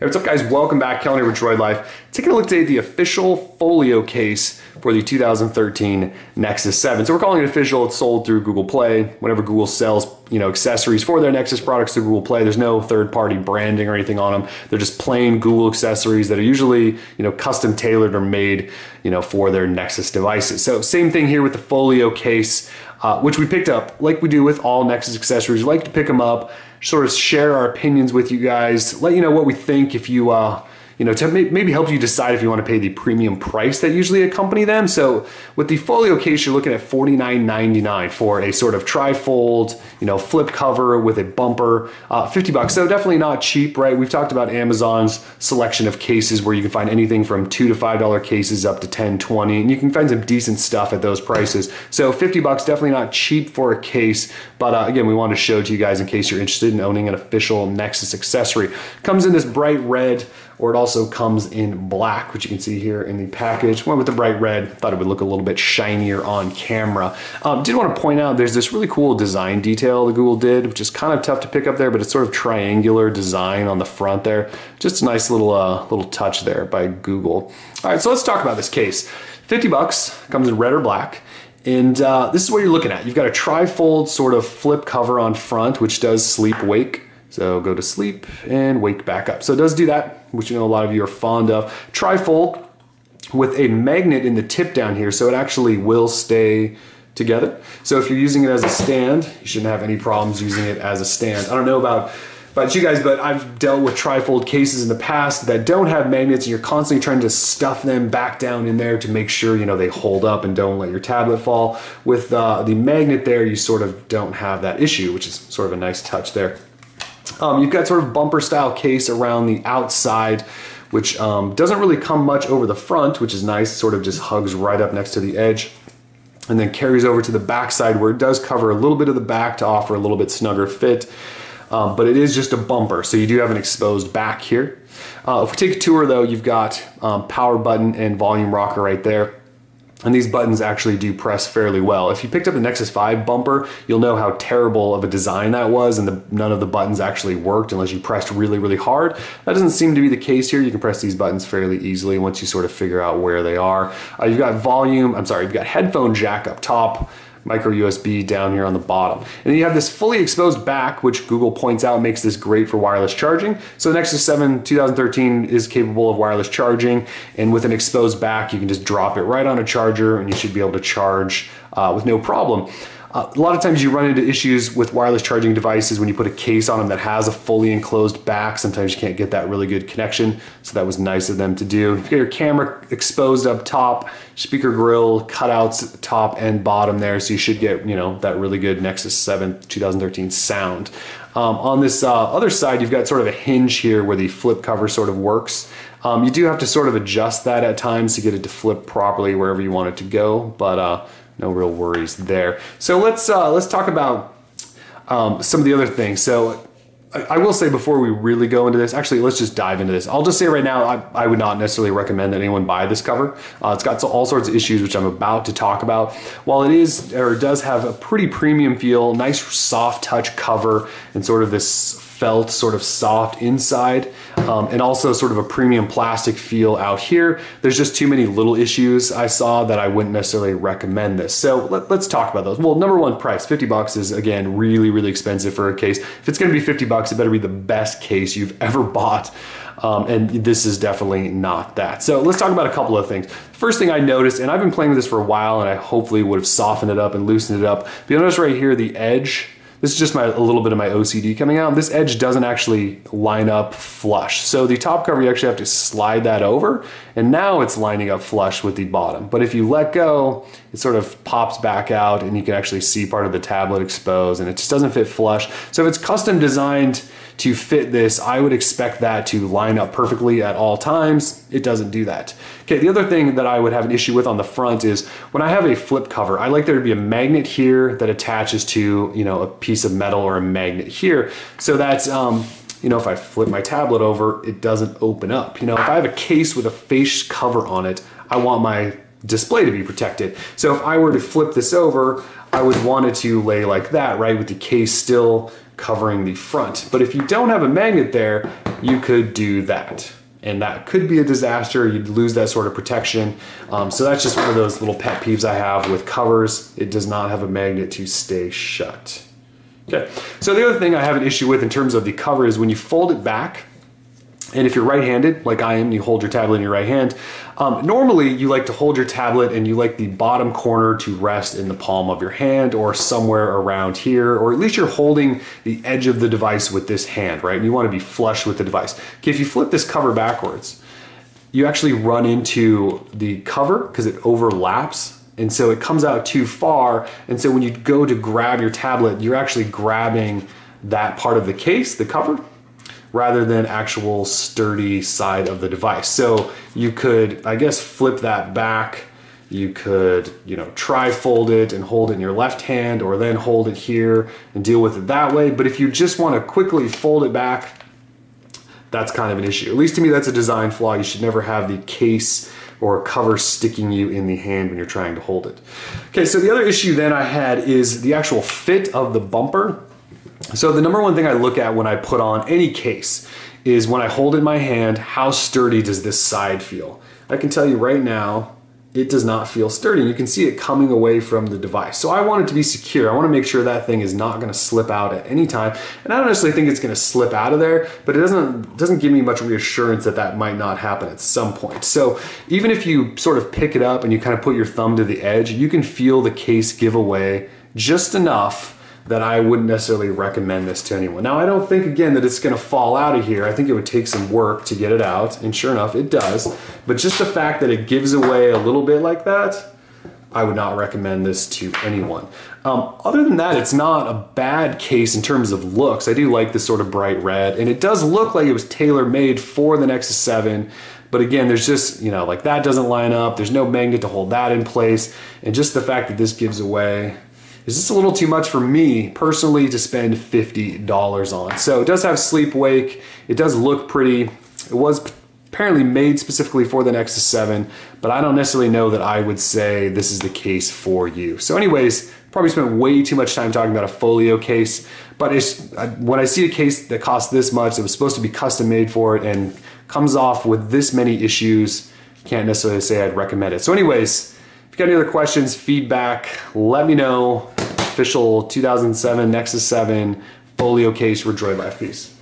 Hey, what's up guys? Welcome back, Calendar with Droid Life. Taking a look today at the official Folio case for the 2013 Nexus 7. So we're calling it official. It's sold through Google Play. Whenever Google sells, accessories for their Nexus products through Google Play, there's no third-party branding or anything on them. They're just plain Google accessories that are usually, custom tailored or made, for their Nexus devices. So same thing here with the Folio case, which we picked up like we do with all Nexus accessories. We like to pick them up, sort of share our opinions with you guys, let you know what we think if you, to maybe help you decide if you want to pay the premium price that usually accompany them. So with the Folio case, you're looking at $49.99 for a sort of tri-fold, flip cover with a bumper, $50. So definitely not cheap, right? We've talked about Amazon's selection of cases where you can find anything from $2 to $5 cases up to $10, $20, and you can find some decent stuff at those prices. So $50, definitely not cheap for a case, but again, we want to show to you guys in case you're interested in owning an official Nexus accessory. Comes in this bright red, or it also comes in black, which you can see here in the package. Went with the bright red, thought it would look a little bit shinier on camera. Did want to point out there's this really cool design detail that Google did, which is kind of tough to pick up there, but it's sort of triangular design on the front there. Just a nice little touch there by Google. All right, so let's talk about this case. $50, comes in red or black. And this is what you're looking at. You've got a tri-fold sort of flip cover on front, which does sleep wake. So go to sleep and wake back up. So it does do that, which a lot of you are fond of. Tri-fold with a magnet in the tip down here, so it actually will stay together. So if you're using it as a stand, you shouldn't have any problems using it as a stand. I don't know about you guys, but I've dealt with tri-fold cases in the past that don't have magnets, and you're constantly trying to stuff them back down in there to make sure they hold up and don't let your tablet fall. With the magnet there, you sort of don't have that issue, which is sort of a nice touch there. You've got sort of bumper style case around the outside, which doesn't really come much over the front, which is nice. Sort of just hugs right up next to the edge and then carries over to the back side where it does cover a little bit of the back to offer a little bit snugger fit. But it is just a bumper, so you do have an exposed back here. If we take a tour though, you've got power button and volume rocker right there. And these buttons actually do press fairly well. If you picked up the Nexus 5 bumper, you'll know how terrible of a design that was, and none of the buttons actually worked unless you pressed really, really hard. That doesn't seem to be the case here. You can press these buttons fairly easily once you sort of figure out where they are. You've got headphone jack up top, micro USB down here on the bottom. And then you have this fully exposed back, which Google points out makes this great for wireless charging. So the Nexus 7 2013 is capable of wireless charging, and with an exposed back, you can just drop it right on a charger and you should be able to charge with no problem. A lot of times you run into issues with wireless charging devices when you put a case on them that has a fully enclosed back. Sometimes you can't get that really good connection, so that was nice of them to do. You've got your camera exposed up top, speaker grill cutouts top and bottom there, so you should get that really good Nexus 7 2013 sound. On this other side, you've got sort of a hinge here where the flip cover sort of works. You do have to sort of adjust that at times to get it to flip properly wherever you want it to go, but no real worries there. So let's talk about some of the other things. So I will say before we really go into this, actually let's just dive into this. I'll just say right now, I would not necessarily recommend that anyone buy this cover. It's got all sorts of issues which I'm about to talk about. While it does have a pretty premium feel, nice soft touch cover and sort of this felt sort of soft inside, and also sort of a premium plastic feel out here. There's just too many little issues I saw that I wouldn't necessarily recommend this. So let's talk about those. Well, number one, price. $50 is again really, really expensive for a case. If it's gonna be $50, it better be the best case you've ever bought. And this is definitely not that. So let's talk about a couple of things. First thing I noticed, and I've been playing with this for a while, and I hopefully would have softened it up and loosened it up. But you'll notice right here, the edge, this is just a little bit of my OCD coming out. This edge doesn't actually line up flush. So the top cover, you actually have to slide that over, and now it's lining up flush with the bottom. But if you let go, it sort of pops back out and you can actually see part of the tablet exposed, and it just doesn't fit flush. So if it's custom designed to fit this, I would expect that to line up perfectly at all times. It doesn't do that. Okay, the other thing that I would have an issue with on the front is when I have a flip cover, I like there to be a magnet here that attaches to, a piece of metal or a magnet here, so that's, if I flip my tablet over, it doesn't open up. If I have a case with a face cover on it, I want my display to be protected. So if I were to flip this over, I would want it to lay like that, right, with the case still covering the front. But if you don't have a magnet there, you could do that. And that could be a disaster. You'd lose that sort of protection. So that's just one of those little pet peeves I have with covers. It does not have a magnet to stay shut. Okay, so the other thing I have an issue with in terms of the cover is when you fold it back, and if you're right-handed, like I am, and you hold your tablet in your right hand, normally you like to hold your tablet and you like the bottom corner to rest in the palm of your hand or somewhere around here, or at least you're holding the edge of the device with this hand, right? And you want to be flush with the device. Okay, if you flip this cover backwards, you actually run into the cover because it overlaps. And so it comes out too far. And so when you go to grab your tablet, you're actually grabbing that part of the case, the cover, rather than actual sturdy side of the device. So you could, I guess, flip that back. You could, you know, tri-fold it and hold it in your left hand, or then hold it here and deal with it that way. But if you just want to quickly fold it back, that's kind of an issue. At least to me, that's a design flaw. You should never have the case or cover sticking you in the hand when you're trying to hold it. Okay, so the other issue then I had is the actual fit of the bumper. So the number one thing I look at when I put on any case is when I hold it in my hand, how sturdy does this side feel? I can tell you right now, it does not feel sturdy. You can see it coming away from the device. So I want it to be secure. I want to make sure that thing is not going to slip out at any time. And I don't necessarily think it's going to slip out of there, but it doesn't give me much reassurance that that might not happen at some point. So even if you sort of pick it up and you kind of put your thumb to the edge, you can feel the case give away just enough that I wouldn't necessarily recommend this to anyone. Now, I don't think, again, that it's gonna fall out of here. I think it would take some work to get it out, and sure enough, it does. But just the fact that it gives away a little bit like that, I would not recommend this to anyone. Other than that, it's not a bad case in terms of looks. I do like this sort of bright red, and it does look like it was tailor-made for the Nexus 7. But again, there's just, you know, like that doesn't line up. There's no magnet to hold that in place. And just the fact that this gives away is just a little too much for me personally to spend $50 on. So it does have sleep wake. It does look pretty. It was apparently made specifically for the Nexus 7, but I don't necessarily know that I would say this is the case for you. So anyways, probably spent way too much time talking about a Folio case, but when I see a case that costs this much, that was supposed to be custom made for it and comes off with this many issues, can't necessarily say I'd recommend it. So anyways, if you got any other questions, feedback, let me know. Official 2007 Nexus 7 Folio case for Droid Life. Peace.